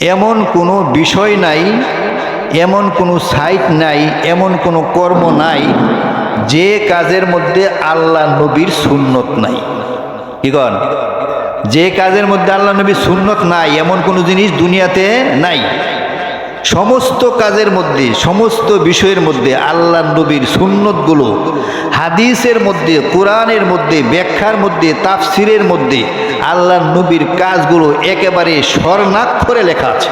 এমন কোনো বিষয় নাই, এমন কোনো সাইট নাই, এমন কোনো কর্ম নাই যে কাজের মধ্যে আল্লাহ নবীর সুন্নত নাই। কি কন? যে কাজের মধ্যে আল্লাহ নবীর সুন্নত নাই এমন কোনো জিনিস দুনিয়াতে নাই। সমস্ত কাজের মধ্যে, সমস্ত বিষয়ের মধ্যে আল্লাহ নবীর সুন্নতগুলো হাদিসের মধ্যে, কোরআনের মধ্যে, ব্যাখ্যার মধ্যে, তাফসিরের মধ্যে আল্লাহ নবীর কাজগুলো একেবারে স্বর্ণাক্ষরে লেখা আছে।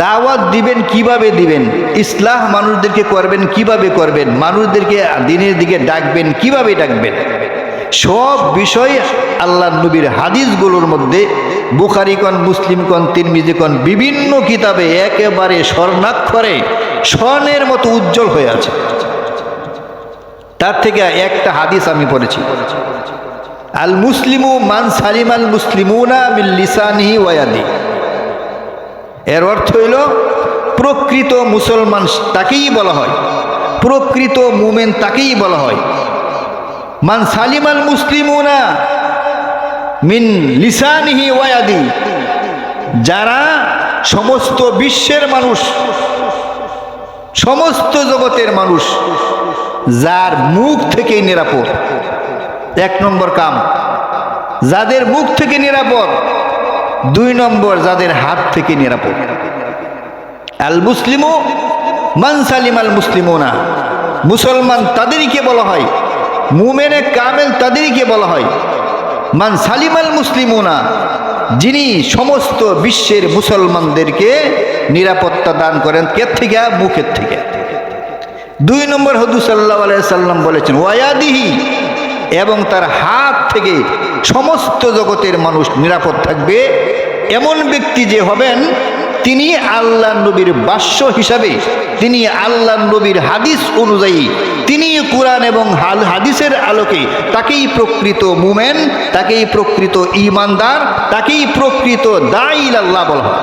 দাওয়াত দিবেন কিভাবে দিবেন, ইসলাহ মানুষদেরকে করবেন কিভাবে করবেন, মানুষদেরকে দিনের দিকে ডাকবেন কিভাবে ডাকবেন, সব বিষয় আল্লাহ নবীর হাদিসগুলোর মধ্যে বুখারী কন, মুসলিম কন, তিরমিজি কন, বিভিন্ন কিতাবে একেবারে স্বর্ণাক্ষরে স্বর্ণের মতো উজ্জ্বল হয়ে আছে। তার থেকে একটা হাদিস আমি পড়েছি, আল মুসলিমু মান সালিম আল মুসলিমুনা মিন লিসানিহি ওয়া ইয়াদিহি। এর অর্থ হইল প্রকৃত মুসলমান তাকেই বলা হয়, প্রকৃত মুমিন তাকেই বলা হয়। মান সালিম আল মুসলিমুনা মিন লিসানিহি ওয়া ইয়াদিহি, যারা সমস্ত বিশ্বের মানুষ, সমস্ত জগতের মানুষ, যার মুখ থেকে নিরাপদ। এক নম্বর কাম যাদের মুখ থেকে নিরাপদ, দুই নম্বর যাদের হাত থেকে নিরাপদ। আল মুসলিমু মান সালিম আল মুসলিমুনা, মুসলমান তাদেরকে বলা হয়, মুমিনে কামেল তাদেরকে বলা হয়। মান সালিম আল মুসলিমুনা, যিনি সমস্ত বিশ্বের মুসলমানদেরকে নিরাপত্তা দান করেন কে থেকে? মুখের থেকে। দুই নম্বর হুজুর সাল্লাল্লাহু আলাইহি সাল্লাম বলেছেন ওয়ায়াদিহি, এবং তার হাত থেকে সমস্ত জগতের মানুষ নিরাপদ থাকবে। এমন ব্যক্তি যে হবেন তিনি আল্লাহ নবীর ভাষ্য হিসাবে, তিনি আল্লাহ নবীর হাদিস অনুযায়ী, তিনি কুরআন এবং হাদিসের আলোকে তাকেই প্রকৃত মুমিন, তাকেই প্রকৃত ঈমানদার, তাকেই প্রকৃত দাঈ ইলাল্লাহ বলা হয়।